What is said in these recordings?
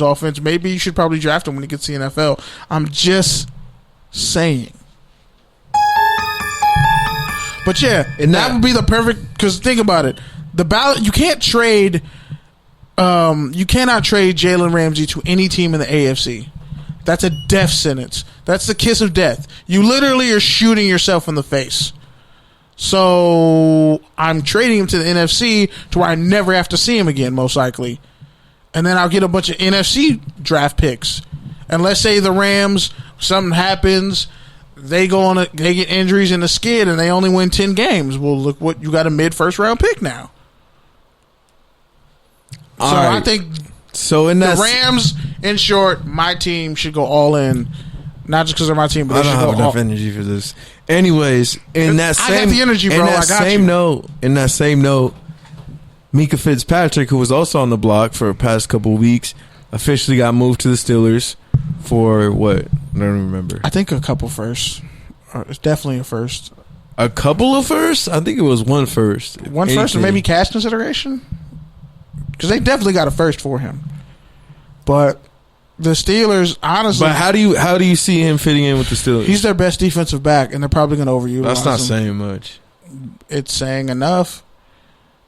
offense. Maybe you should probably draft him when he gets to the NFL. I'm just saying. But yeah, and that would be the perfect, because think about it. The ballot, you can't trade, you cannot trade Jalen Ramsey to any team in the AFC. That's a death sentence. That's the kiss of death. You literally are shooting yourself in the face. So I'm trading him to the NFC to where I never have to see him again, most likely. And then I'll get a bunch of NFC draft picks. And let's say the Rams, something happens, they get injuries in the skid and they only win 10 games. Well, look what you got, a mid-first round pick now. All so right. I think in the Rams, in short, my team should go all in. Not just because they're my team, but they I don't should have go enough energy for this. Anyways, in that I got the energy, bro. In that I got same you. note, Minkah Fitzpatrick, who was also on the block for the past couple of weeks, officially got moved to the Steelers for what? I don't remember. I think a couple firsts. It's definitely a first. A couple of firsts? I think it was one first. One first, or maybe cash consideration? Because they definitely got a first for him. But the Steelers, honestly... But how do you see him fitting in with the Steelers? He's their best defensive back, and they're probably going to overutilize him. That's not saying much. It's saying enough.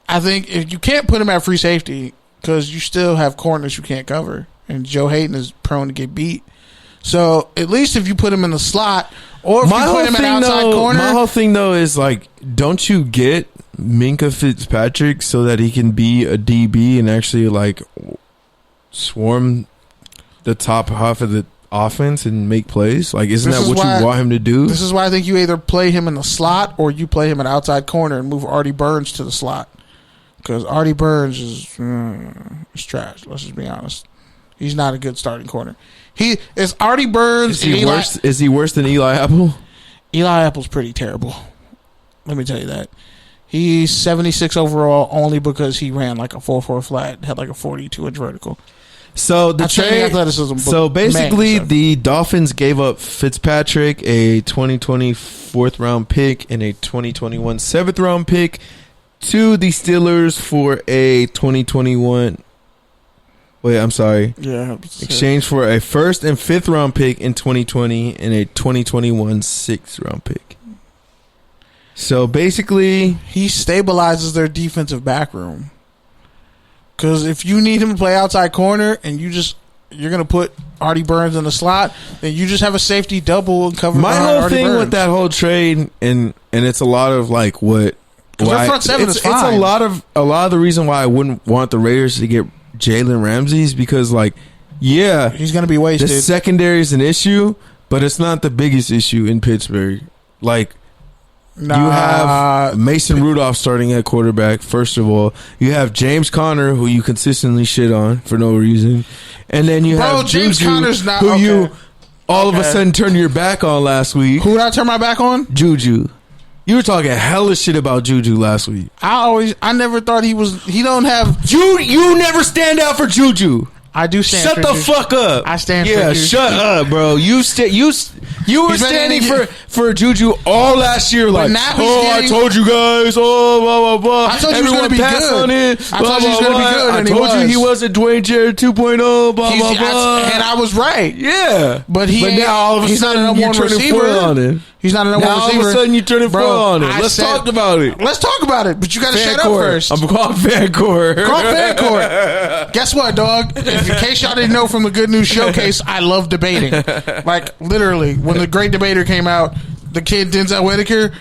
I think if you can't put him at free safety, because you still have corners you can't cover, and Joe Hayden is prone to get beat. So at least if you put him in the slot, or if you put him at outside corner... My whole thing, though, is like, don't you get Minkah Fitzpatrick so that he can be a DB and actually like swarm the top half of the offense and make plays? Like, isn't that what you want him to do? This is why I think you either play him in the slot or you play him at outside corner and move Artie Burns to the slot, because Artie Burns is trash. Let's just be honest. He's not a good starting corner. Is Artie Burns. Is he worse than Eli Apple? Eli Apple's pretty terrible. Let me tell you that. He's 76 overall only because he ran like a 4.4 flat, had like a 42-inch vertical. So the trade, athleticism. So basically, the Dolphins gave up Fitzpatrick, a 2020 4th round pick, and a 2021 7th round pick to the Steelers for a 2021. Wait, I'm sorry. Yeah. Exchange for a 1st and 5th round pick in 2020 and a 2021 6th round pick. So basically, he stabilizes their defensive back room. Because if you need him to play outside corner and you're going to put Artie Burns in the slot, then you just have a safety double and cover. My whole Artie thing Burns. with that whole trade, and it's a lot of like what. Their front seven is fine. It's a lot of the reason why I wouldn't want the Raiders to get Jalen Ramsey, because like, yeah, he's going to be wasted. The secondary is an issue, but it's not the biggest issue in Pittsburgh. Like, you have Mason Rudolph starting at quarterback, first of all. You have James Conner, who you consistently shit on for no reason. And then you have James Juju, Conner's not, who you all of a sudden turned your back on last week. Who did I turn my back on? Juju. You were talking hella shit about Juju last week. I never thought he don't have... You never stand out for Juju. I do stand Shut for the Juju. fuck up. I stand for Yeah, Juju. shut up, bro. You were standing for Juju all last year. Like, I told you guys. Oh, blah, blah, blah. I told you he was going to be good. On it, I told you he was going to be good. I told you he wasn't Dwayne Jarrett 2.0, blah, blah, blah. And I was right. Yeah. But now all of a sudden you're turning foil on it. He's not a number one receiver. Now all of a sudden you're turning foil on it. Let's talk about it. Let's talk about it. But you got to shut up first. I'm calling Fancore. Call Fancore. Guess what, dog? In case y'all didn't know from the Good News Showcase, I love debating. Like, literally, when The Great Debater came out, the kid Denzel Whitaker,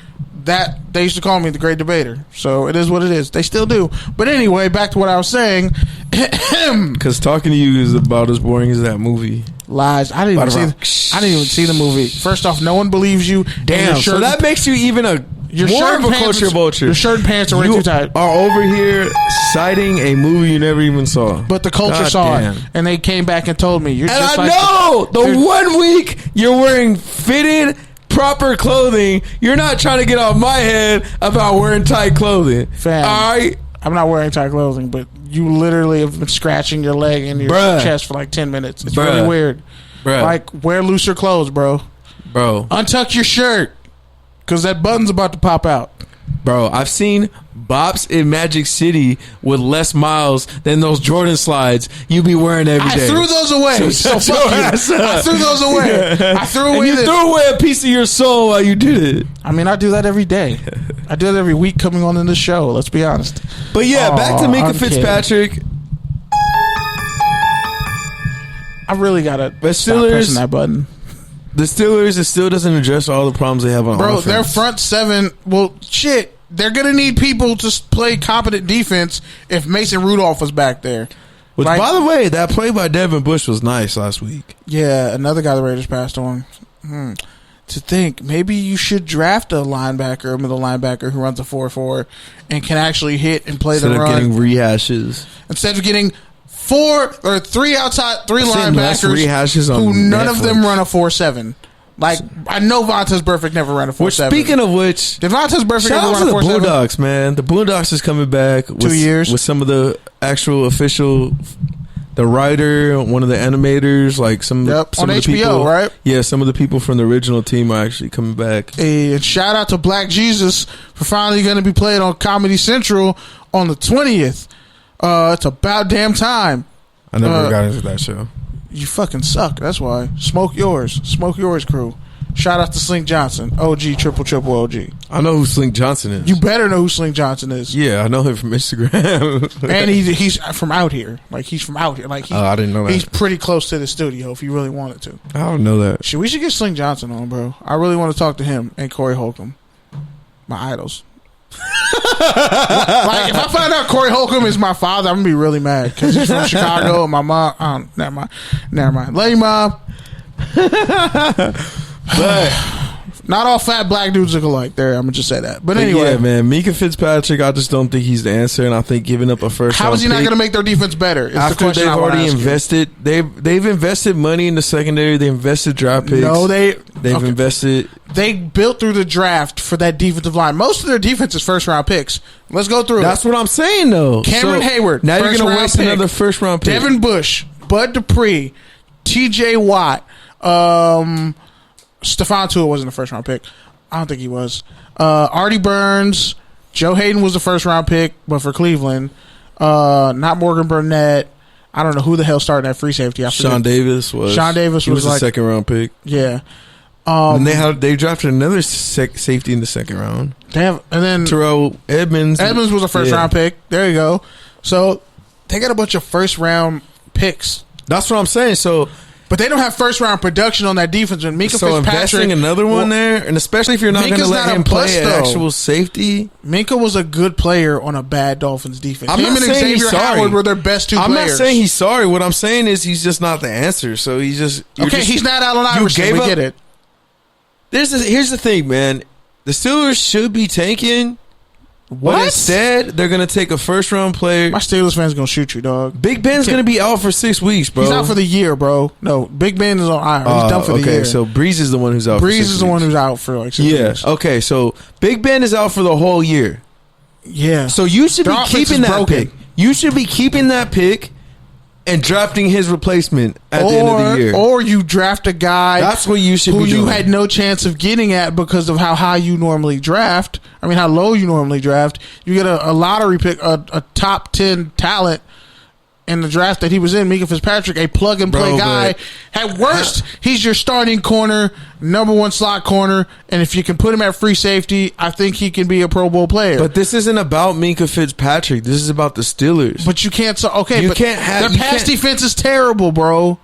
they used to call me the Great Debater. So it is what it is. They still do. But anyway, back to what I was saying. Because talking to you is about as boring as that movie. Lies. I didn't even see the movie. First off, no one believes you. Damn. So that makes you even more of a culture vulture. Your shirt and pants are way too tight. Are over here citing a movie you never even saw. But the culture saw it, and they came back and told me. And I know the 1 week you're wearing fitted, proper clothing. You're not trying to get off my head about wearing tight clothing. Fam, all right. I'm not wearing tight clothing, but you literally have been scratching your leg and your chest for like 10 minutes. It's really weird. Like, wear looser clothes, bro. Untuck your shirt, because that button's about to pop out. Bro, I've seen bops in Magic City with less miles than those Jordan slides you be wearing every day. I threw those away. So fuck you. I threw those away. I threw away. And you threw away a piece of your soul while you did it. I mean, I do that every day. I do that every week coming on in the show. Let's be honest. But yeah, back to Minkah Fitzpatrick. I really gotta stop pressing that button. The Steelers, it still doesn't address all the problems they have on offense. Bro, their front seven, well, shit, they're going to need people to play competent defense if Mason Rudolph was back there. Which, by the way, that play by Devin Bush was nice last week. Yeah, another guy the Raiders passed on. To think, maybe you should draft a linebacker, a middle linebacker who runs a 4-4 and can actually hit and play the run. Instead of getting rehashes. Instead of getting three outside, three linebackers who none of them run a 4-7. Like, I know Vontaze Burfict never ran a 4-7. Speaking of which, did Vontaze Burfict ever run a 4-7? The Bulldogs, man. The Bulldogs is coming back 2 years with some of the actual official, the writer, one of the animators, like some on of the HBO, people, right? Yeah, some of the people from the original team are actually coming back. Hey, and shout out to Black Jesus for finally going to be played on Comedy Central on the 20th. It's about damn time. I never got into that show. You fucking suck. That's why. Smoke yours, crew. Shout out to Slink Johnson, OG, triple OG. I know who Slink Johnson is. You better know who Slink Johnson is. Yeah, I know him from Instagram. And he's from out here. Like, he's from out here. Like, I didn't know that. He's pretty close to the studio if you really wanted to. I don't know that. We should get Slink Johnson on, bro. I really want to talk to him and Corey Holcomb, my idols. Like, if I find out Corey Holcomb is my father, I'm gonna be really mad because he's from Chicago and my mom. Never mind. Love you, Mom. But not all fat black dudes look alike. There, I'm gonna just say that. But anyway, yeah, man, Minkah Fitzpatrick, I just don't think he's the answer, and I think giving up a first. How is he not gonna make their defense better? After they've already invested, they've invested money in the secondary. They invested draft picks. No, they've invested. They built through the draft for that defensive line. Most of their defense is first round picks. Let's go through. That's what I'm saying, though. Cameron Hayward. Now you're gonna waste another first round pick. Devin Bush, Bud Dupree, T.J. Watt. Stephon Tuitt wasn't a first round pick. I don't think he was. Artie Burns, Joe Hayden was the first round pick, but for Cleveland. Not Morgan Burnett. I don't know who the hell started at free safety. Sean Davis was like a second round pick. Yeah. And they drafted another safety in the second round. And then Terrell Edmonds. Edmonds was a first round pick. There you go. So they got a bunch of first round picks. That's what I'm saying. But they don't have first round production on that defense. And Minkah Fitzpatrick, investing another one there, and especially if you're not going to let him play actual safety. Minkah was a good player on a bad Dolphins defense. I'm him not and saying Xavier he's sorry. Howard were their best two players. I'm not saying he's sorry. What I'm saying is he's just not the answer. So he's just he's not Allen Iverson. We get it. Here's the thing, man. The Steelers should be tanking. But instead, they're going to take a first-round player. My Steelers fans going to shoot you, dog. Big Ben's going to be out for 6 weeks, bro. He's out for the year, bro. No, Big Ben is on IR. He's done for the year. Okay, so Brees is the one who's out for 6 weeks. Brees is the one who's out for like 6 weeks. Okay, so Big Ben is out for the whole year. Yeah. So you should be keeping that pick. You should be keeping that pick and drafting his replacement at the end of the year. Or you draft a guy that's what you should who be doing. You had no chance of getting at because of how high you normally draft. I mean, how low you normally draft. You get a lottery pick, a top 10 talent in the draft that he was in, Minkah Fitzpatrick, a plug-and-play guy. At worst, he's your starting corner, number one slot corner, and if you can put him at free safety, I think he can be a Pro Bowl player. But this isn't about Minkah Fitzpatrick. This is about the Steelers. But you can't... their pass defense is terrible, bro.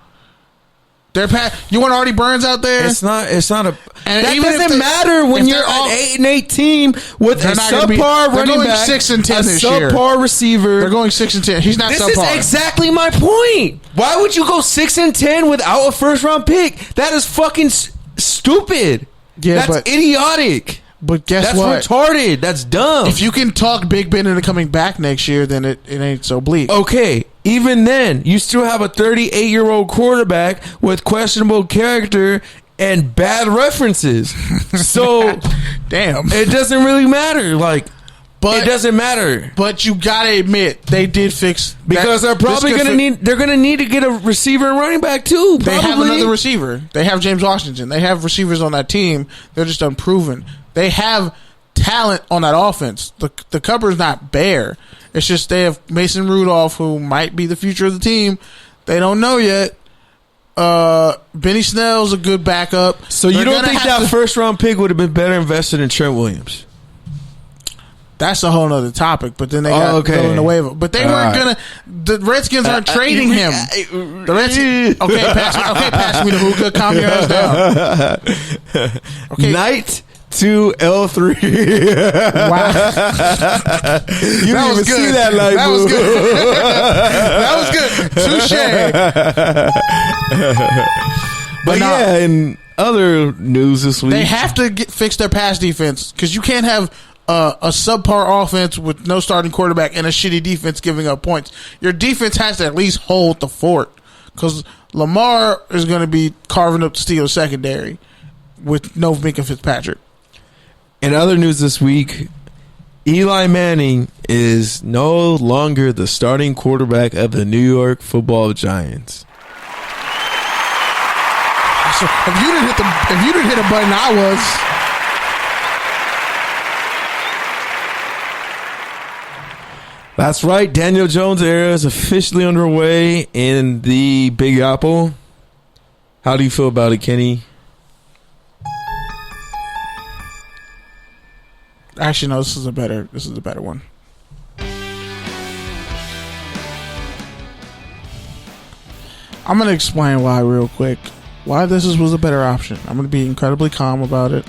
You want Artie Burns out there? It's not a. And that doesn't matter when you're an 8-8 team with a subpar running back, 6-10 this year. Subpar receiver. They're going 6-10. He's not subpar. This is exactly my point. Why would you go 6-10 without a first round pick? That is fucking stupid. Yeah, that's idiotic. But guess what? That's retarded. That's dumb. If you can talk Big Ben into coming back next year, then it ain't so bleak. Okay, even then, you still have a 38-year-old quarterback with questionable character and bad references. So, damn, it doesn't really matter. It doesn't matter. But you gotta admit they did fix because they're probably gonna need to get a receiver and running back too. They have another receiver. They have James Washington. They have receivers on that team. They're just unproven. They have talent on that offense. The cupboard's not bare. It's just they have Mason Rudolph, who might be the future of the team. They don't know yet. Benny Snell's a good backup. So you don't think that first round pick would have been better invested in Trent Williams? That's a whole nother topic, but then they got going away with it. But they weren't gonna. The Redskins aren't trading him. The Redskins. Pass me the hookah. Calm your ass down. Okay, Knight to L3. Wow, You didn't even see that light That was good. That was good. Touche. But yeah, in other news this week, they have to fix their pass defense because you can't have a subpar offense with no starting quarterback and a shitty defense giving up points. Your defense has to at least hold the fort because Lamar is going to be carving up the Steelers secondary with no Minkah Fitzpatrick. in other news this week, Eli Manning is no longer the starting quarterback of the New York Football Giants. So if you didn't hit a button, I was. That's right. Daniel Jones' era is officially underway in the Big Apple. How do you feel about it, Kenny? Actually, no. This is a better one. I'm gonna explain why real quick. Why this was a better option. I'm gonna be incredibly calm about it.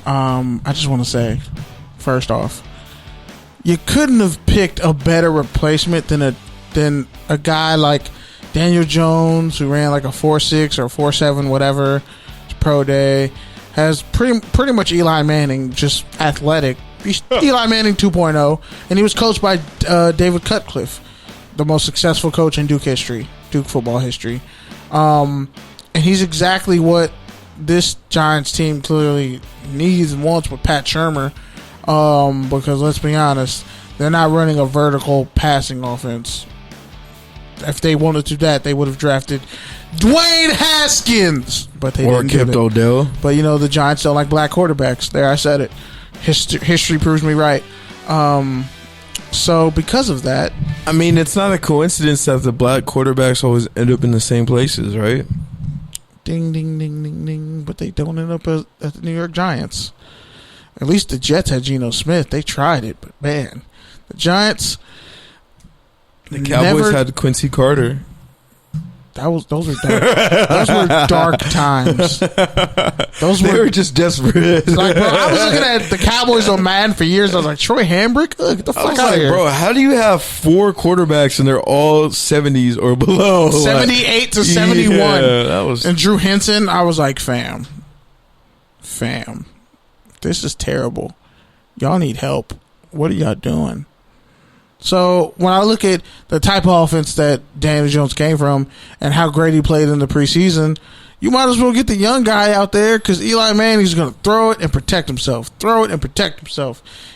I just want to say, first off, you couldn't have picked a better replacement than a guy like Daniel Jones, who ran like a 4.6 or 4.7, whatever, pro day. Has pretty much Eli Manning, just athletic. He's Eli Manning 2.0, and he was coached by David Cutcliffe, the most successful coach in Duke football history. And he's exactly what this Giants team clearly needs and wants with Pat Shurmur. Because let's be honest, they're not running a vertical passing offense. If they wanted to do that, they would have drafted Dwayne Haskins, but they didn't kept Odell. But the Giants don't like black quarterbacks. There, I said it. History proves me right. So because of that, I mean, it's not a coincidence that the black quarterbacks always end up in the same places, right? Ding, ding, ding, ding, ding. But they don't end up at the New York Giants. At least the Jets had Geno Smith. They tried it, but man, the Giants. The Cowboys had Quincy Carter. Those were dark. Those were dark times. They were just desperate. Like, bro, I was looking at the Cowboys on Madden for years. I was like, Troy Hambrick? Get the fuck out of here. Bro, how do you have 4 quarterbacks and they're all 70s or below? 78 to 71. Yeah, and Drew Henson, I was like, fam. This is terrible. Y'all need help. What are y'all doing? So when I look at the type of offense that Daniel Jones came from and how great he played in the preseason, you might as well get the young guy out there because Eli Manning's going to throw it and protect himself.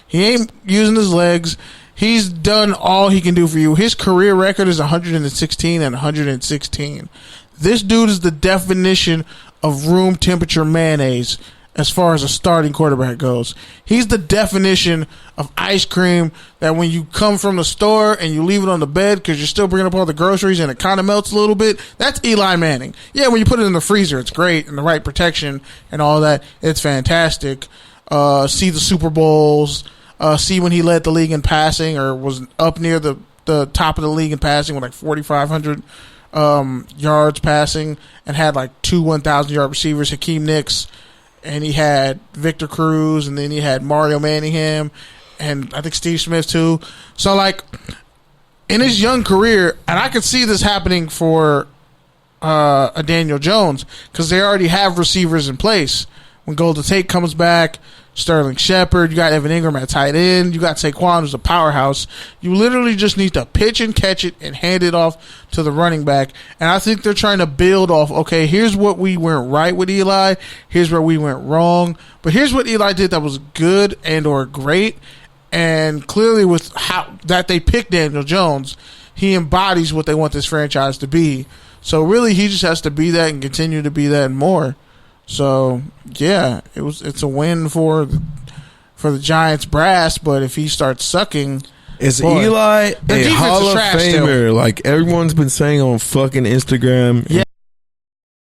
He ain't using his legs. He's done all he can do for you. His career record is 116 and 116. This dude is the definition of room temperature mayonnaise as far as a starting quarterback goes. He's the definition of ice cream that when you come from the store and you leave it on the bed because you're still bringing up all the groceries and it kind of melts a little bit, that's Eli Manning. Yeah, when you put it in the freezer, it's great, and the right protection and all that, it's fantastic. See the Super Bowls, see when he led the league in passing or was up near the top of the league in passing with like 4,500 yards passing and had like 2 1,000-yard receivers, Hakeem Nicks, and he had Victor Cruz, and then he had Mario Manningham, and I think Steve Smith too. So, like, in his young career, and I could see this happening for a Daniel Jones because they already have receivers in place. When Golden Tate comes back, Sterling Shepard, you got Evan Ingram at tight end, you got Saquon, who's a powerhouse. You literally just need to pitch and catch it and hand it off to the running back. And I think they're trying to build off, okay, here's what we went right with Eli, here's where we went wrong, but here's what Eli did that was good and or great. And clearly with how that they picked Daniel Jones, he embodies what they want this franchise to be. So really he just has to be that and continue to be that and more. So yeah, it's a win for for the Giants brass, but if he starts sucking, is Eli a Hall of trash Famer? still. Like everyone's been saying on fucking Instagram, yeah,